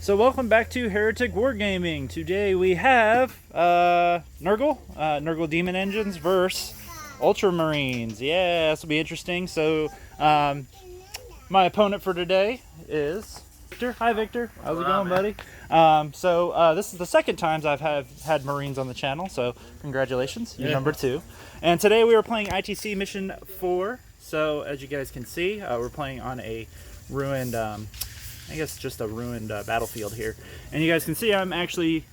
So welcome back to Heretic Wargaming. Today we have Nurgle Demon Engines versus Ultramarines. Yeah, this will be interesting. So my opponent for today is Victor. Hi Victor, how's it going, buddy? This is the second time I've had Marines on the channel, so congratulations, you're number 2. And today we are playing ITC Mission 4. So as you guys can see, we're playing on a ruined, I guess just a ruined battlefield here. And you guys can see I'm actually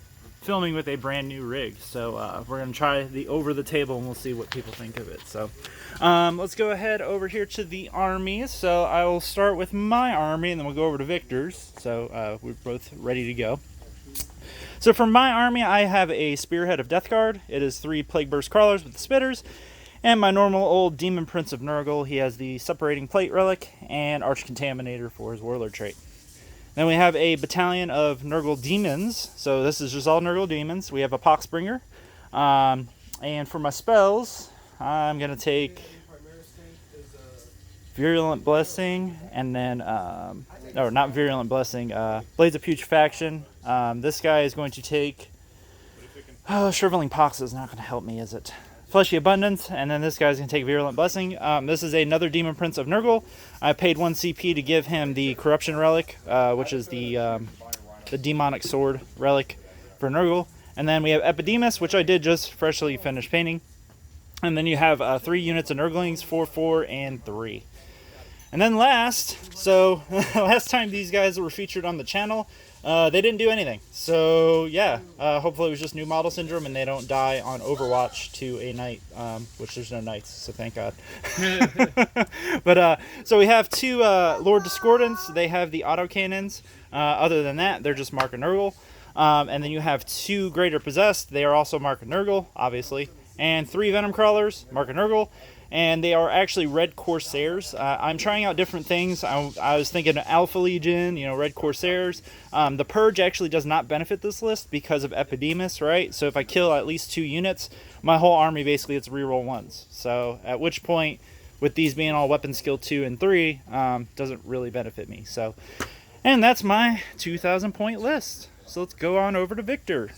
filming with a brand new rig. So we're going to try the over the table and we'll see what people think of it. So let's go ahead over here to the armies. So I will start with my army and then we'll go over to Victor's. So we're both ready to go. So for my army, I have a Spearhead of Death Guard. It is 3 Plague Burst Crawlers with the Spitters. And my normal old Demon Prince of Nurgle. He has the Separating Plate Relic and Arch Contaminator for his Warlord trait. Then we have a battalion of Nurgle Demons. So this is just all Nurgle Demons. We have a Poxbringer. And for my spells, I'm going to take Virulent Blessing, and then, or not Virulent Blessing, Blades of Putrefaction. This guy is going to take, Shriveling Pox is not going to help me, is it? Fleshy Abundance, and then this guy's going to take Virulent Blessing. This is another Demon Prince of Nurgle. I paid 1 CP to give him the Corruption Relic, which is the Demonic Sword Relic for Nurgle. And then we have Epidemus, which I did just freshly finish painting. And then you have 3 units of Nurglings, 4, 4, and 3. And then last, so last time these guys were featured on the channel, they didn't do anything. So yeah, hopefully it was just new model syndrome and they don't die on Overwatch to a knight, which there's no knights, so thank God. But so we have 2 Lord Discordants. They have the autocannons. Other than that, they're just Mark of Nurgle. And then you have 2 Greater Possessed. They are also Mark of Nurgle, obviously. And 3 Venom Crawlers, Mark of Nurgle. And they are actually Red Corsairs. I'm trying out different things. I was thinking Alpha Legion, Red Corsairs. The Purge actually does not benefit this list because of Epidemus, right? So if I kill at least 2 units, my whole army basically gets reroll 1s. So at which point, with these being all weapon skill 2 and 3, doesn't really benefit me. So, and that's my 2,000 point list. So let's go on over to Victor.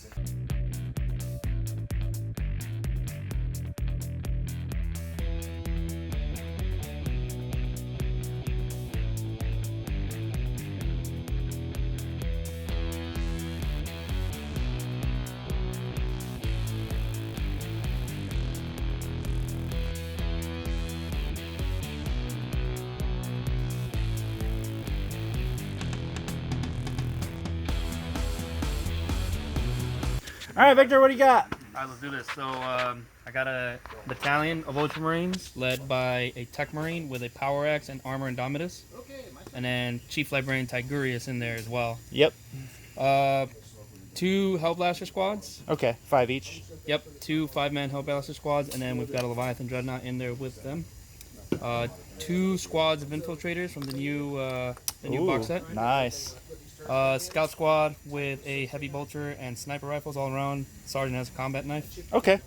All right, Victor, what do you got? All right, let's do this. So I got a battalion of Ultramarines led by a Tech Marine with a Power Axe and Armor Indomitus. And then Chief Librarian Tigurius in there as well. Yep. 2 Hellblaster squads. Okay, 5 each. Yep, 2 5-man Hellblaster squads, and then we've got a Leviathan Dreadnought in there with them. 2 squads of Infiltrators from the new box set. Nice. Scout squad with a heavy bolter and sniper rifles all around. Sergeant has a combat knife. Okay.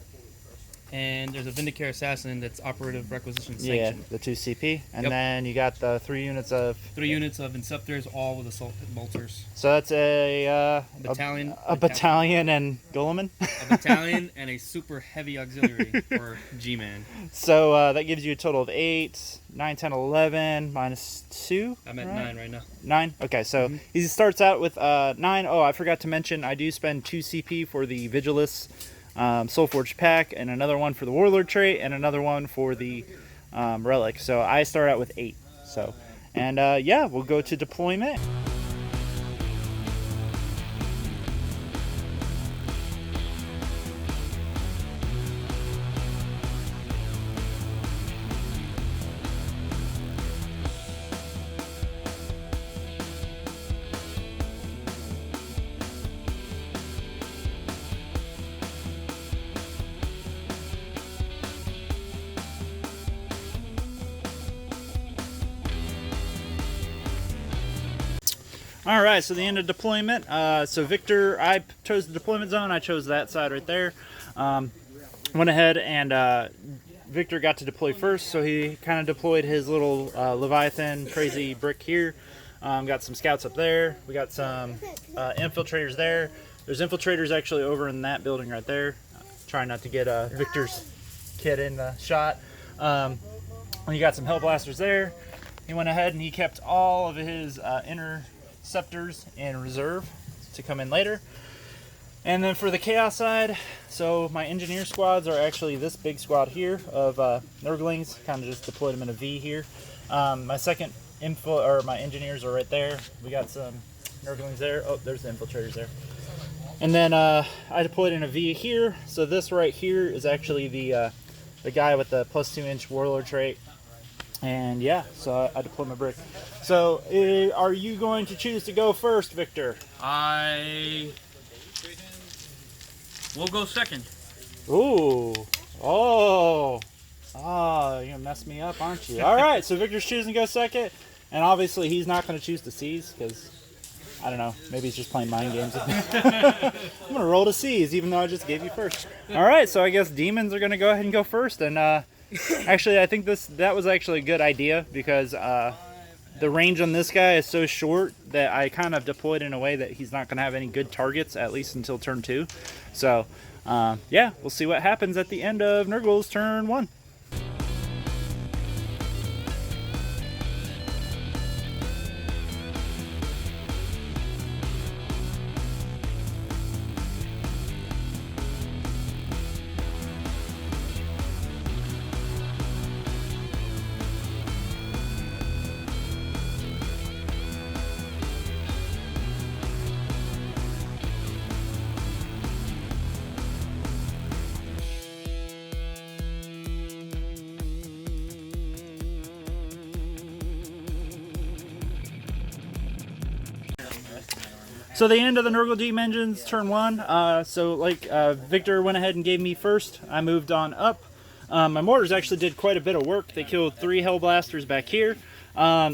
And there's a Vindicare Assassin that's operative requisition Yeah, sanctioned. the 2 CP. And Yep. then you got the 3 units of... 3 units of Inceptors, all with assault bolters. So that's a Battalion. a battalion and Gulliman. A battalion and a super heavy auxiliary for G-Man. So that gives you a total of 8, 9, 10, 11, minus 2. I'm at 9 right now. 9? Okay, so he starts out with 9. Oh, I forgot to mention, I do spend 2 CP for the Vigilus Soulforged pack, and another one for the Warlord trait, and another one for the Relic. So I start out with 8. So, and yeah, we'll go to deployment. All right, so the end of deployment. So Victor, I chose the deployment zone. I chose that side right there. Went ahead and Victor got to deploy first, so he kind of deployed his little Leviathan crazy brick here. Got some scouts up there. We got some infiltrators there. There's infiltrators actually over in that building right there. Trying not to get Victor's kid in the shot. And you got some Hellblasters there. He went ahead and he kept all of his interceptors in reserve to come in later. And then for the Chaos side, so my engineer squads are actually this big squad here of Nurglings. Kind of just deployed them in a V here. My second my engineers are right there. We got some Nurglings there. Oh, there's the infiltrators there. And then I deployed in a V here. So this right here is actually the guy with the +2-inch warlord trait. And yeah, so I deployed my brick. So are you going to choose to go first, Victor? We'll go second. Ooh. Oh, you're going to mess me up, aren't you? All right, so Victor's choosing to go second. And obviously he's not going to choose to seize because, I don't know, maybe he's just playing mind games with me. I'm going to roll to seize even though I just gave you first. All right, so I guess demons are going to go ahead and go first. And actually, I think that was actually a good idea because the range on this guy is so short that I kind of deployed in a way that he's not going to have any good targets, at least until turn 2. So, yeah, we'll see what happens at the end of Nurgle's turn 1. So the end of the Nurgle Demon Engines, turn 1. So like Victor went ahead and gave me first, I moved on up. My mortars actually did quite a bit of work. They killed 3 Hellblasters back here.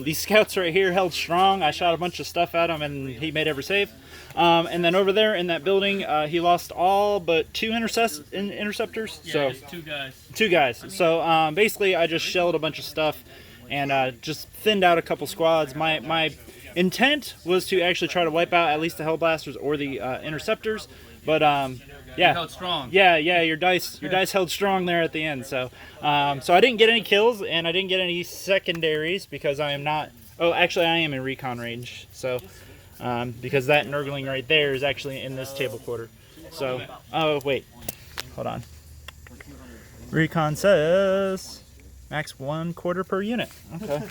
These scouts right here held strong. I shot a bunch of stuff at him and he made every save. And then over there in that building, he lost all but 2 interceptors. Yeah, so just 2 guys. 2 guys. So basically I just shelled a bunch of stuff and just thinned out a couple squads. My intent was to actually try to wipe out at least the Hellblasters or the interceptors, but yeah, you held strong. Yeah, your dice held strong there at the end. So so I didn't get any kills and I didn't get any secondaries because I am not. Oh, actually, I am in recon range. So because that Nurgling right there is actually in this table quarter. So oh wait, hold on. Recon says max 1 quarter per unit. Okay.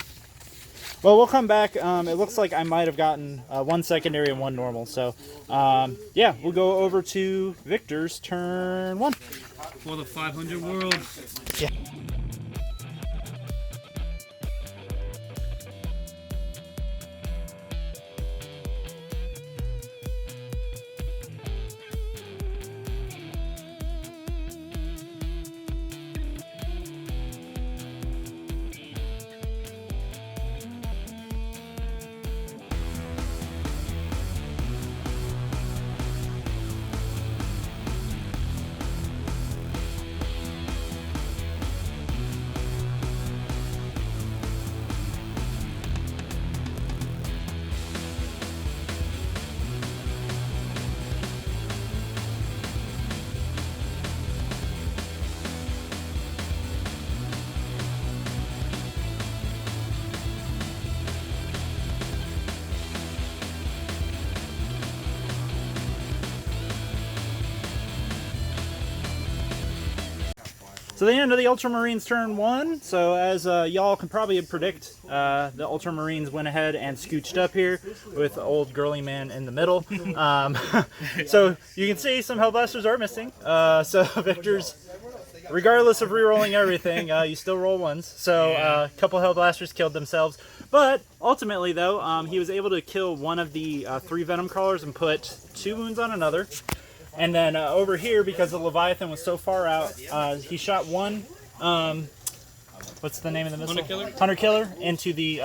Well, we'll come back. It looks like I might have gotten 1 secondary and 1 normal. So, yeah, we'll go over to Victor's turn 1. For the 500 world. Yeah. So the end of the Ultramarines turn 1. So as y'all can probably predict, the Ultramarines went ahead and scooched up here with old girly man in the middle. So you can see some Hellblasters are missing. So Victor's, regardless of re-rolling everything, you still roll 1s. So a couple Hellblasters killed themselves. But ultimately though, he was able to kill one of the 3 Venom Crawlers and put 2 wounds on another. And then over here, because the Leviathan was so far out, he shot 1, what's the name of the missile? Hunter Killer? Hunter Killer into the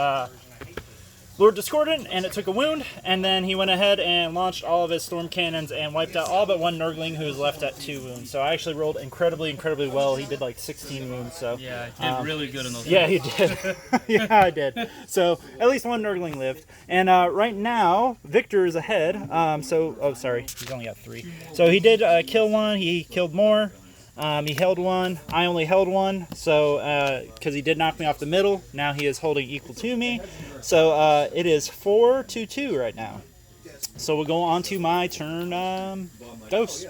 Lord Discordant, and it took a wound, and then he went ahead and launched all of his storm cannons and wiped out all but one Nurgling, who was left at 2 wounds. So I actually rolled incredibly well. He did like 16 wounds. So yeah, I did really good in those. Yeah, he did. Yeah, I did. So at least one Nurgling lived. And right now, Victor is ahead. Oh, sorry, he's only got 3. So he did kill one. He killed more. He held one. I only held one, so because he did knock me off the middle. Now he is holding equal to me. So it is 4-2 right now. So we'll go on to my turn dose.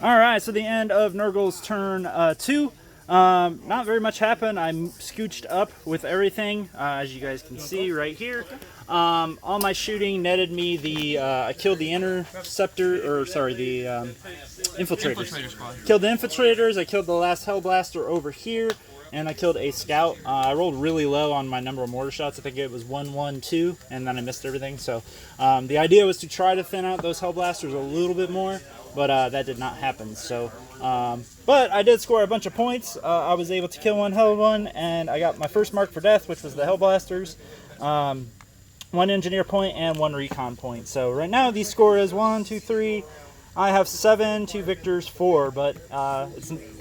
Alright, so the end of Nurgle's turn 2. Not very much happened. I'm scooched up with everything, as you guys can see right here. All my shooting netted me the, I killed the interceptor, or sorry, the infiltrators. Killed the infiltrators, I killed the last Hellblaster over here, and I killed a scout. I rolled really low on my number of mortar shots. I think it was 1-1-2, and then I missed everything. So the idea was to try to thin out those Hellblasters a little bit more, but that did not happen. So, but I did score a bunch of points. I was able to kill one, held one, and I got my first mark for death, which was the Hellblasters. 1 engineer point and 1 recon point. So right now the score is 1, 2, 3. I have 7, 2 victors, 4, but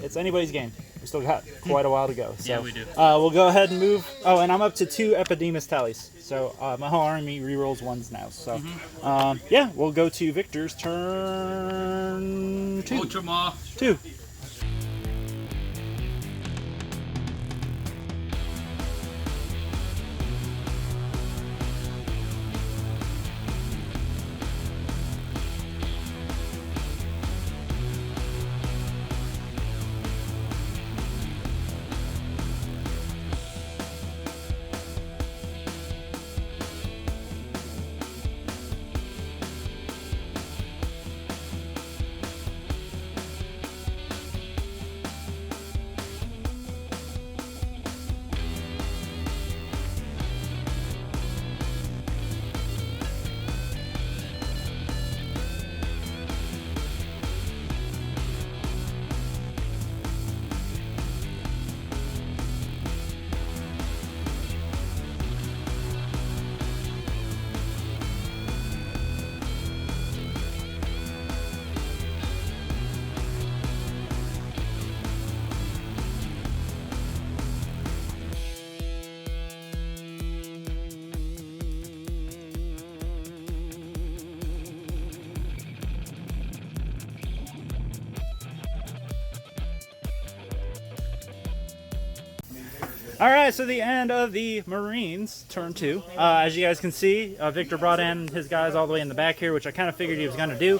it's anybody's game. We still got quite a while to go. So, yeah, we do. We'll go ahead and move. Oh, and I'm up to 2 Epidemus tallies. So my whole army rerolls 1s now. So yeah, we'll go to Victor's turn 2. Ultramar. 2. Alright, so the end of the Marines, turn 2. As you guys can see, Victor brought in his guys all the way in the back here, which I kind of figured he was going to do.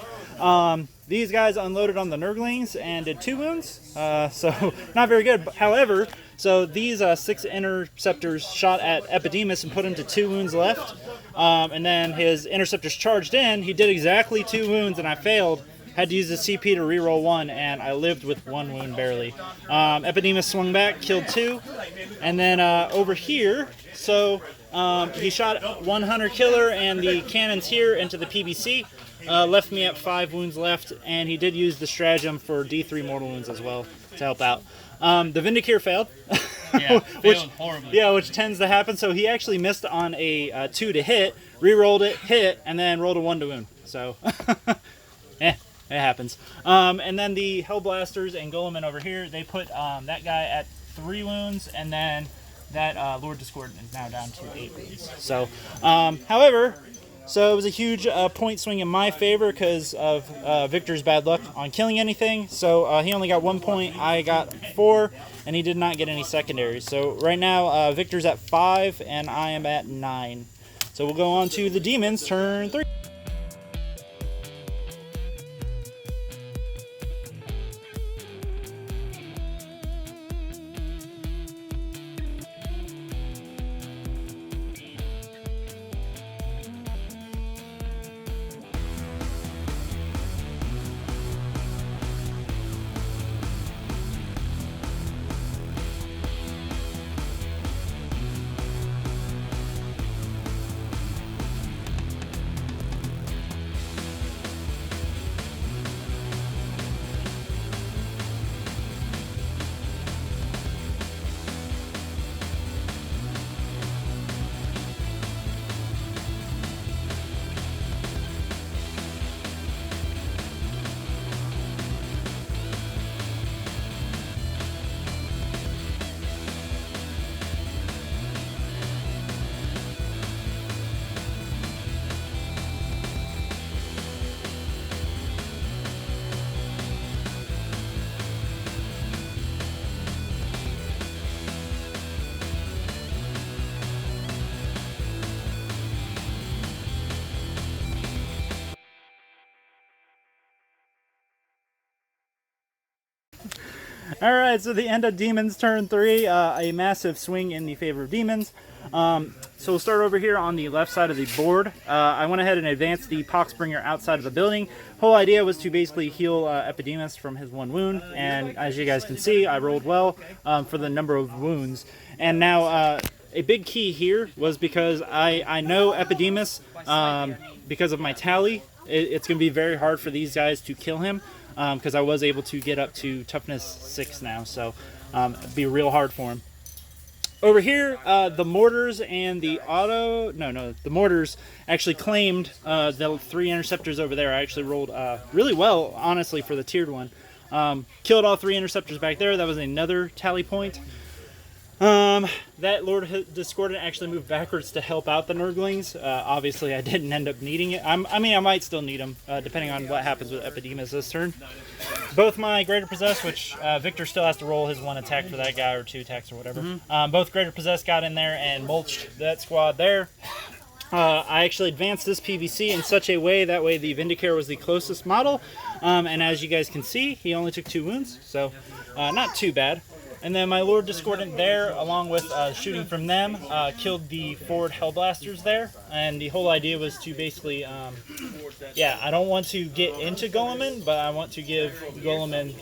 These guys unloaded on the Nurglings and did 2 wounds, so not very good. However, so these 6 interceptors shot at Epidemus and put him to 2 wounds left. And then his interceptors charged in. He did exactly 2 wounds, and I failed. Had to use the CP to reroll 1, and I lived with 1 wound barely. Epidemus swung back, killed 2. And then over here, so he shot 1 hunter killer and the cannons here into the PBC. Left me at 5 wounds left, and he did use the stratagem for D3 mortal wounds as well to help out. The Vindicare failed. Yeah, failed horribly. Yeah, which tends to happen. So he actually missed on a 2 to hit, re-rolled it, hit, and then rolled a 1 to wound. So, it happens. And then the Hellblasters and Gulliman over here, they put that guy at 3 wounds, and then that Lord Discordant is now down to 8 wounds. So, however, so it was a huge point swing in my favor because of Victor's bad luck on killing anything. So he only got 1 point, I got 4, and he did not get any secondaries. So right now, Victor's at 5, and I am at 9. So we'll go on to the Demons, turn 3. All right, so the end of Demons turn 3, a massive swing in the favor of Demons. So we'll start over here on the left side of the board. I went ahead and advanced the Poxbringer outside of the building. Whole idea was to basically heal Epidemus from his 1 wound, and as you guys can see, I rolled well for the number of wounds. And now a big key here was because I know Epidemus, because of my tally, it's going to be very hard for these guys to kill him, because I was able to get up to toughness 6 now, so it'd be real hard for him. Over here, the mortars and the the mortars actually claimed the 3 interceptors over there. I actually rolled really well, honestly, for the tiered one. Killed all 3 interceptors back there. That was another tally point. That Lord Discordant actually moved backwards to help out the Nurglings. Obviously, I didn't end up needing it. I mean, I might still need them, depending on what happens with Epidemus this turn. Both my Greater Possess, which Victor still has to roll his 1 attack for that guy, or 2 attacks or whatever. Both Greater Possess got in there and mulched that squad there. I actually advanced this PVC in such a way, that way the Vindicare was the closest model. And as you guys can see, he only took 2 wounds, so not too bad. And then my Lord Discordant there, along with shooting from them, killed the forward Hellblasters there. And the whole idea was to basically, I don't want to get into Gulliman, but I want to give Gulliman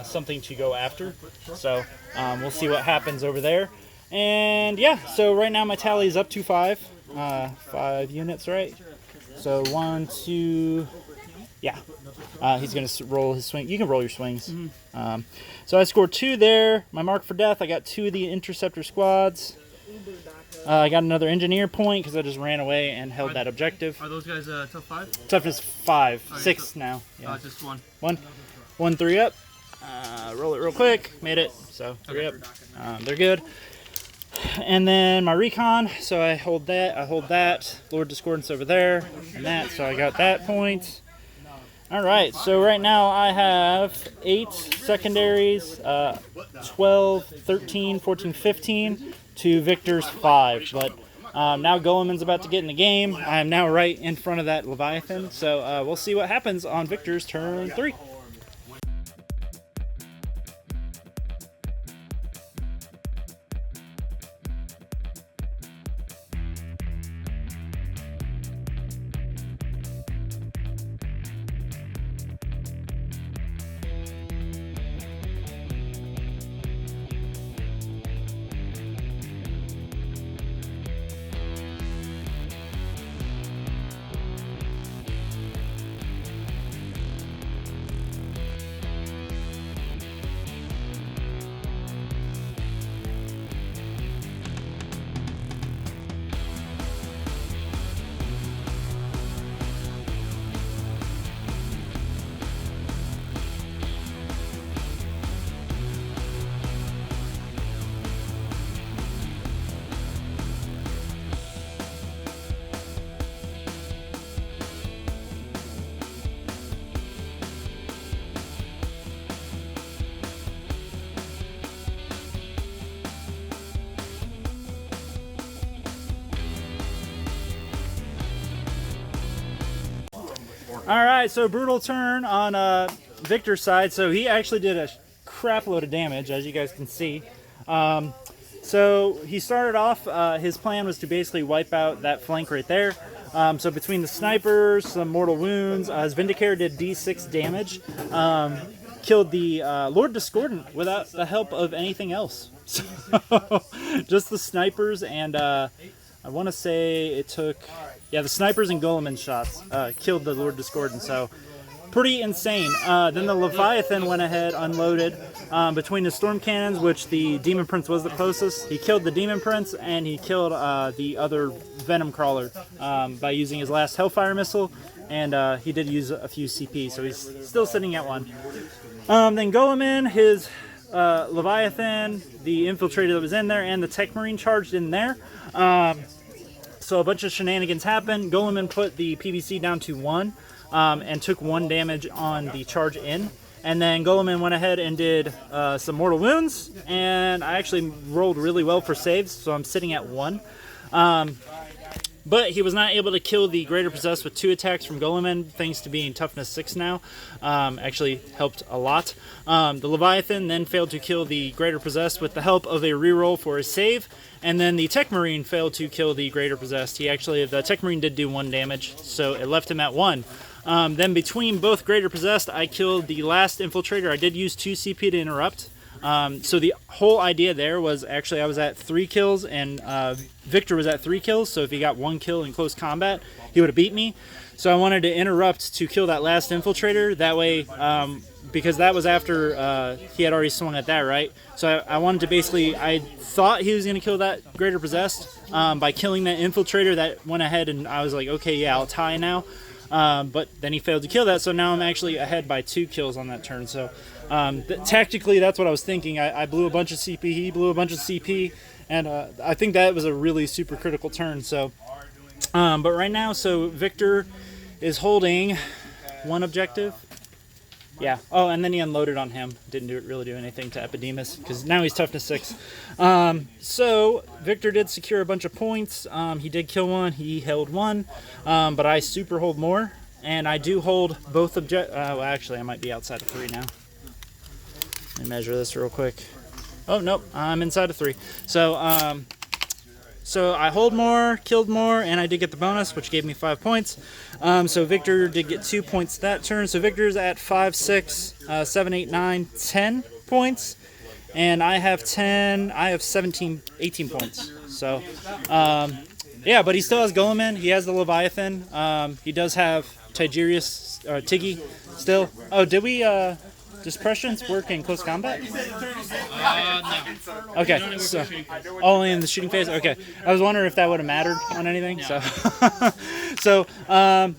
something to go after. So we'll see what happens over there. And yeah, so right now my tally is up to 5. 5 units, right? So 1, 2, yeah. He's going to roll his swing. You can roll your swings. So I scored 2 there. My mark for death, I got 2 of the interceptor squads. I got another engineer point because I just ran away and held that objective. Are those guys tough 5? Toughness 5. 6 now. Yeah. Just 1. 1, 3 up. Roll it real quick. Made it. So 3 up. They're good. And then my recon, so I hold that. Lord Discordance over there, and that, so I got that point. Alright, so right now I have 8 secondaries, 12, 13, 14, 15, to Victor's 5. But now Gulliman's about to get in the game. I am now right in front of that Leviathan, so we'll see what happens on Victor's turn 3. Alright, so brutal turn on Victor's side. So he actually did a crap load of damage, as you guys can see. So he started off, his plan was to basically wipe out that flank right there. So between the snipers, some mortal wounds, his Vindicare did D6 damage. Killed the Lord Discordant without the help of anything else. So just the snipers, and I want to say it took... Yeah, the snipers and Gulliman shots killed the Lord Discordant, so pretty insane. Then the Leviathan went ahead, unloaded between the Storm Cannons, which the Demon Prince was the closest. He killed the Demon Prince, and he killed the other Venom Crawler by using his last Hellfire Missile, and he did use a few CP, so he's still sitting at 1. Then Gulliman, his Leviathan, the Infiltrator that was in there, and the Tech Marine charged in there. So a bunch of shenanigans happened. Gulliman put the PVC down to 1 and took 1 damage on the charge in. And then Gulliman went ahead and did some mortal wounds. And I actually rolled really well for saves, so I'm sitting at 1. But he was not able to kill the Greater Possessed with 2 attacks from Gulliman, thanks to being toughness 6 now. Actually helped a lot. The Leviathan then failed to kill the Greater Possessed with the help of a reroll for his save. And then the Tech Marine failed to kill the Greater Possessed. The Tech Marine did do 1 damage, so it left him at 1. Then between both Greater Possessed, I killed the last Infiltrator. I did use 2 CP to interrupt. So the whole idea there was actually I was at 3 kills and Victor was at 3 kills. So if he got 1 kill in close combat, he would have beat me. So I wanted to interrupt to kill that last Infiltrator. That way, because that was after he had already swung at that, right? So I wanted to basically, I thought he was going to kill that Greater Possessed by killing that Infiltrator. That went ahead and I was like, okay, yeah, I'll tie now. But then he failed to kill that, so now I'm actually ahead by 2 kills on that turn. So tactically, that's what I was thinking. I blew a bunch of CP, he blew a bunch of CP, and I think that was a really super critical turn. So, but right now, so Victor is holding 1 objective. Yeah. Oh, and then he unloaded on him. Didn't really do anything to Epidemus, because now he's toughness 6. So Victor did secure a bunch of points. He did kill 1. He held 1. But I super hold more. And I do hold both well, actually, I might be outside of 3 now. Let me measure this real quick. Oh, nope. I'm inside of 3. So, so I hold more, killed more, and I did get the bonus, which gave me 5 points. So Victor did get 2 points that turn. So Victor's at 5, 6, 7, 8, 9, 10 points. And I have 18 points. So, yeah, but he still has Gulliman. He has the Leviathan. He does have Tiggy still. Oh, did we, does prescience work in close combat? No. Okay, so only in the shooting phase. Okay, I was wondering if that would have mattered on anything. No. So,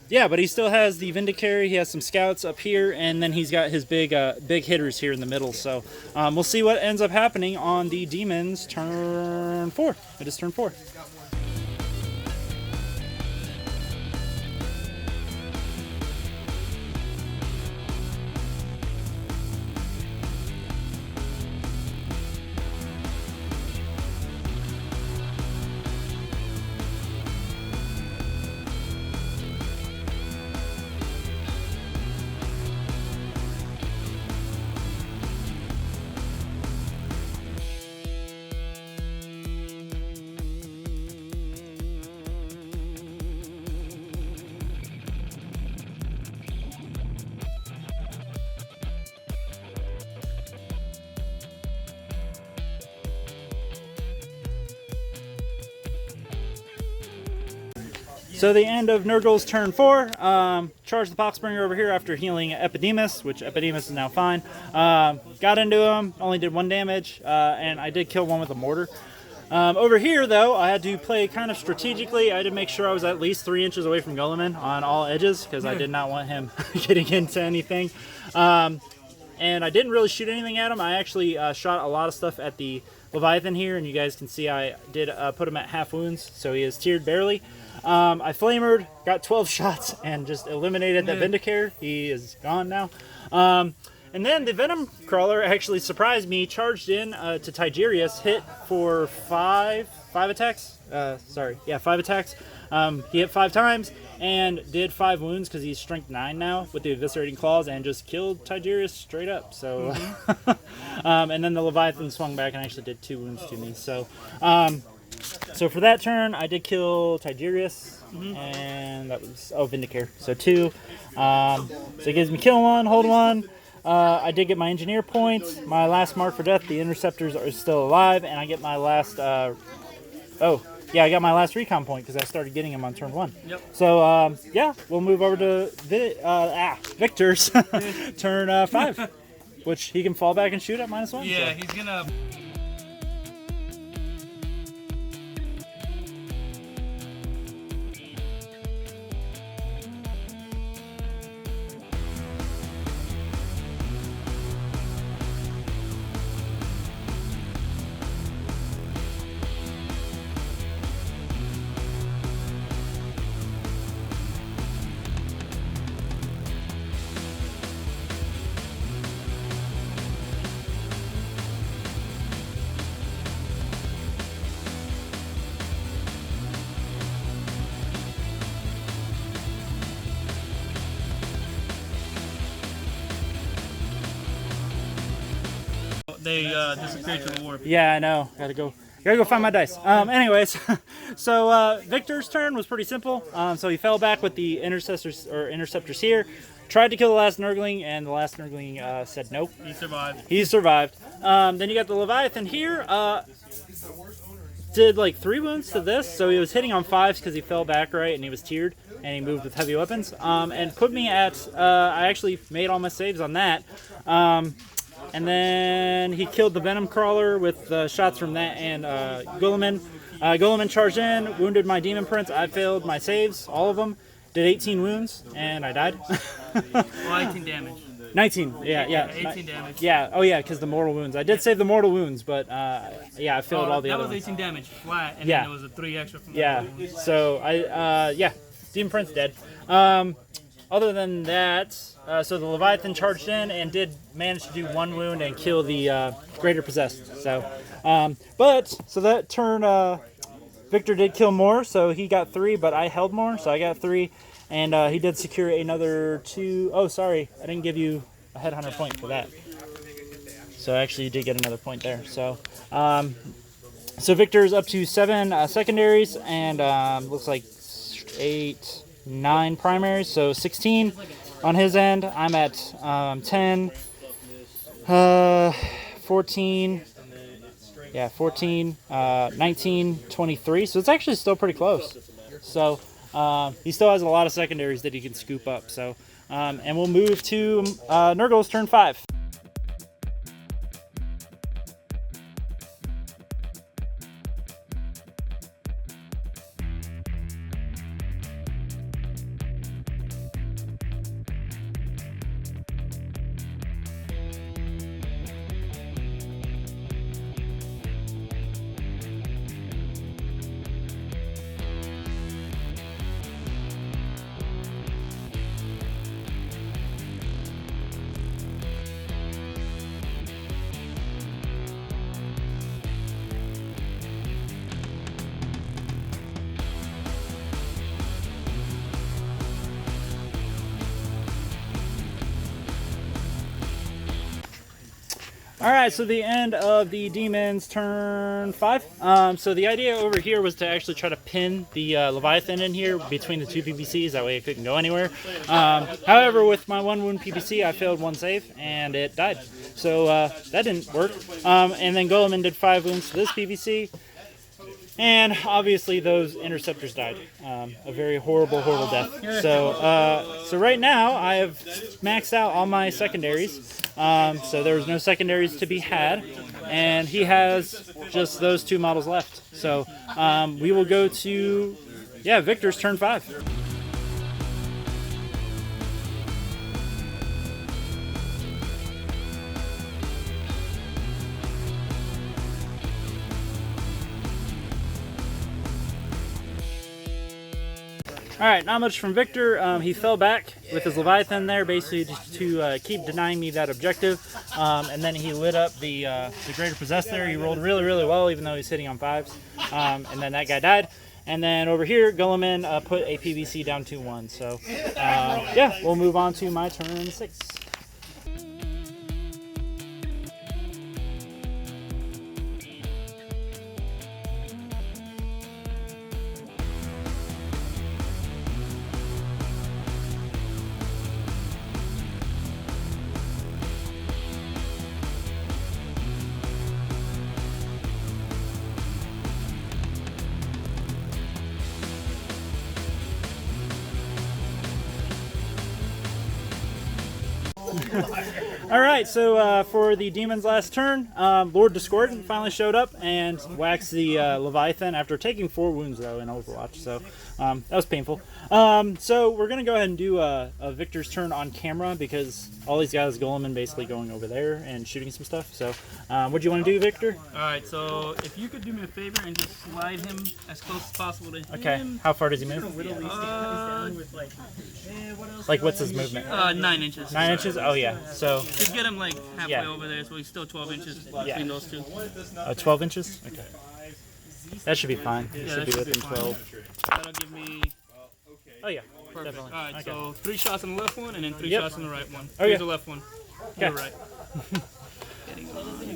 yeah, but he still has the Vindicary. He has some scouts up here, and then he's got his big hitters here in the middle. So, we'll see what ends up happening on the Demons turn 4. It is turn 4. So the end of Nurgle's turn 4, charged the Poxbringer over here after healing Epidemus, which Epidemus is now fine. Got into him, only did 1 damage, and I did kill 1 with a mortar. Over here, though, I had to play kind of strategically. I had to make sure I was at least 3 inches away from Gulliman on all edges, because I did not want him getting into anything. And I didn't really shoot anything at him. I actually shot a lot of stuff at the Leviathan here, and you guys can see I did put him at half wounds, so he is tiered barely. I flamered, got 12 shots, and just eliminated that Vindicare. He is gone now. And then the Venom Crawler actually surprised me, charged in to Tigerius, hit for 5 attacks. 5 attacks. He hit 5 times and did 5 wounds because he's strength 9 now with the eviscerating claws, and just killed Tigerius straight up. So, and then the Leviathan swung back and actually did 2 wounds to me. So, so for that turn, I did kill Tigerius, and that was Vindicare. So 2. So it gives me kill 1, hold 1. I did get my engineer points. My last mark for death, the interceptors are still alive, and I get my last. I got my last recon point because I started getting them on turn 1. Yep. So yeah, we'll move over to Victor's turn 5, which he can fall back and shoot at -1. Yeah, so. he's gonna. They disappeared to the warp. Yeah, I know. Gotta go find my dice. Anyways, so Victor's turn was pretty simple. So he fell back with the interceptors here. Tried to kill the last Nurgling, and the last Nurgling said nope. He survived. He survived. Then you got the Leviathan here. Did like 3 wounds to this, so he was hitting on 5s because he fell back right, and he was tiered, and he moved with heavy weapons. And put me at. I actually made all my saves on that. And then he killed the Venom Crawler with shots from that and Gulliman. Gulliman charged in, wounded my Demon Prince. I failed my saves, all of them. Did 18 wounds, and I died. Well, 18 damage. 19, yeah. 18 damage. Yeah, oh yeah, because the mortal wounds. I did save the mortal wounds, but yeah, I failed all the other ones. That was 18 damage flat, and Yeah. then there was a 3 extra from Yeah, the wounds. so yeah, Demon Prince dead. Other than that, so the Leviathan charged in and did manage to do 1 wound and kill the Greater Possessed. So, so that turn, Victor did kill more, so he got 3, but I held more, so I got 3, and he did secure another 2. Oh, sorry, I didn't give you a headhunter point for that. So actually, you did get another point there. So, so Victor's up to 7 secondaries and looks like 9 primaries, so 16 on his end. I'm at 10, 14, yeah, 14, 19, 23. So it's actually still pretty close. So he still has a lot of secondaries that he can scoop up. So and we'll move to Nurgle's turn 5. Alright, so the end of the Demon's turn 5. So the idea over here was to actually try to pin the Leviathan in here between the 2 PPCs, that way it couldn't go anywhere. However, with my 1 wound PPC, I failed 1 save, and it died. So that didn't work. And then Gulliman did 5 wounds to this PPC. And obviously those interceptors died. A very horrible, horrible death. So right now I have maxed out all my secondaries. So there was no secondaries to be had. And he has just those 2 models left. So we will go to, Victor's turn 5. Alright, not much from Victor. He fell back with his Leviathan there, basically just to keep denying me that objective. And then he lit up the Greater Possessed there. He rolled really, really well, even though he's hitting on 5s. And then that guy died. And then over here, Gulliman put a PVC down to 1. So, we'll move on to my turn 6. Alright, so for the Demon's last turn, Lord Discordant finally showed up and waxed the Leviathan after taking 4 wounds, though, in Overwatch, so that was painful. So we're going to go ahead and do a Victor's turn on camera, because all these guys, Gulliman, basically going over there and shooting some stuff. So what do you want to do, Victor? Alright, so if you could do me a favor and just slide him as close as possible to him. Okay, how far does he move? Like, what's his movement? 9 inches. 9 inches? Oh, yeah. So Just get him like halfway over there, so he's still 12 inches between those 2. 12 inches? Okay. That should be fine. It should be within 12. That'll give me... Oh, yeah. Perfect. Definitely. Alright, so 3 shots on the left one, and then 3 Yep. shots on the right one. Okay. Here's the left one. Okay. You're right.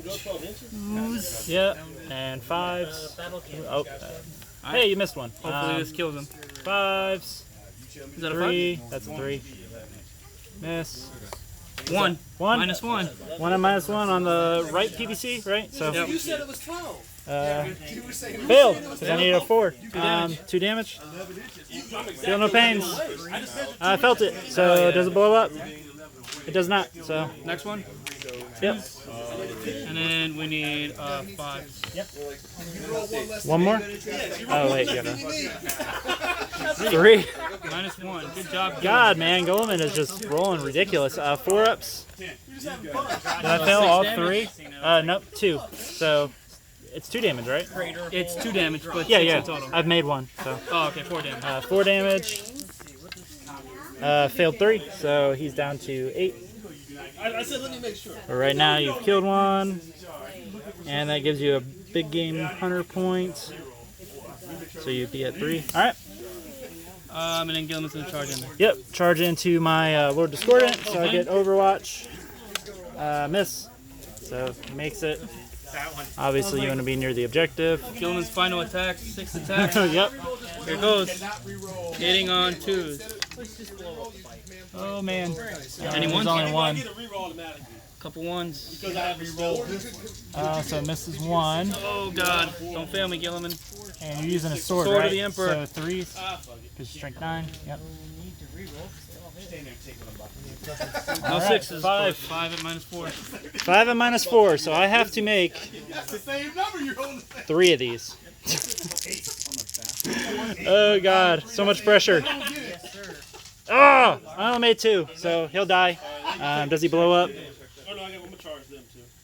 Yep, and 5s. Oh, hey, you missed one. Hopefully this kills him. 5s. Is that 3. a 5? That's a 3. Miss. 1. 1. Minus 1. 1 and minus 1 on the right PVC, right? So Yep. You said it was 12. failed because I needed a 4. 2 damage. Feel no pains. I felt it. So does it blow up? It does not. So Next one. yep. And then we need 5. One more. Oh wait, you gotta. 3. Minus 1. Good job. God, man, Gulliman is just rolling ridiculous. 4-ups. Did I fail all 3? Nope, 2. So it's 2 damage, right? It's 2 damage, but Yeah, 6 yeah. in total. I've made 1. So Oh, okay, 4 damage. 4 damage. Failed 3, so he's down to 8. I said, let me make sure. But right now you've killed 1, and that gives you a big game hunter point. So you'd be at 3. All right. And then Gilman's gonna charge in there. Yep. Charge into my Lord Discordant, so I get Overwatch. Miss. So makes it. Obviously, you want to be near the objective. Gilman's final attack, 6th attack. Yep. Here goes. Hitting on 2s. Oh man. Any There's ones? only 1. Couple 1s. So misses 1, Oh god. Don't fail me, Gilliman. and you're using a sword, Sword of right? the Emperor. So 3s, because strength 9. Yep. No All right, 6s. 5. 5 at minus 4. 5 and minus 4, so I have to make 3 of these. Oh god, so much pressure. Oh, I only made 2, so he'll die. Does he blow up?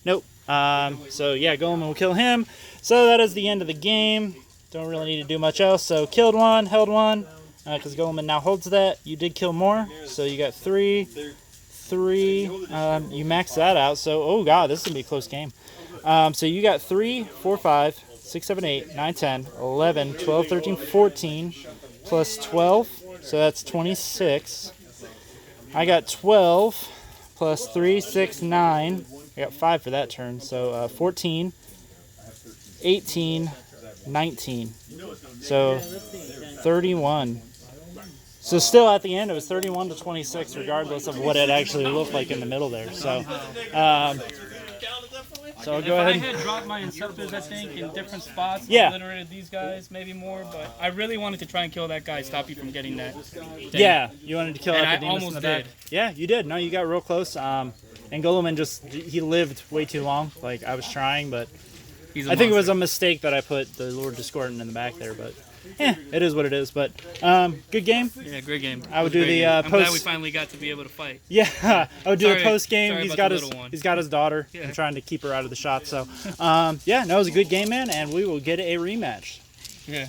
Nope. So yeah, Gulliman will kill him. So that is the end of the game. Don't really need to do much else. So killed 1, held 1, because Gulliman now holds that. You did kill more, so you got 3. 3. You maxed that out. So oh god, this is gonna be a close game. So you got 3, 4, 5, 6, 7, 8, 9, 10, 11, 12, 13, 14, plus 12. So that's 26. I got 12 plus 3, 6, 9. I got 5 for that turn. So 14, 18, 19. So 31. So still at the end, it was 31 to 26, regardless of what it actually looked like in the middle there. So, so I'll go ahead. If I had dropped my Inceptors, I think, in different spots, Yeah. obliterated these guys, maybe more, but I really wanted to try and kill that guy, stop you from getting that thing. Yeah, you wanted to kill And I Epidemius in almost the back. did. Yeah, you did. No, you got real close. And Gulliman he lived way too long. Like, I was trying, but He's I think it was a mistake that I put the Lord Discordant in the back there, but yeah, it is what it is. But good game. Yeah, great game. I would It was do a great the, game. I'm glad post- we finally got to be able to fight. Yeah, I would do Sorry- a post game. sorry He's about got the his little one. he's got his daughter. Yeah. I'm trying to keep her out of the shot. So yeah, no, it was a good game, man, and we will get a rematch. Yeah.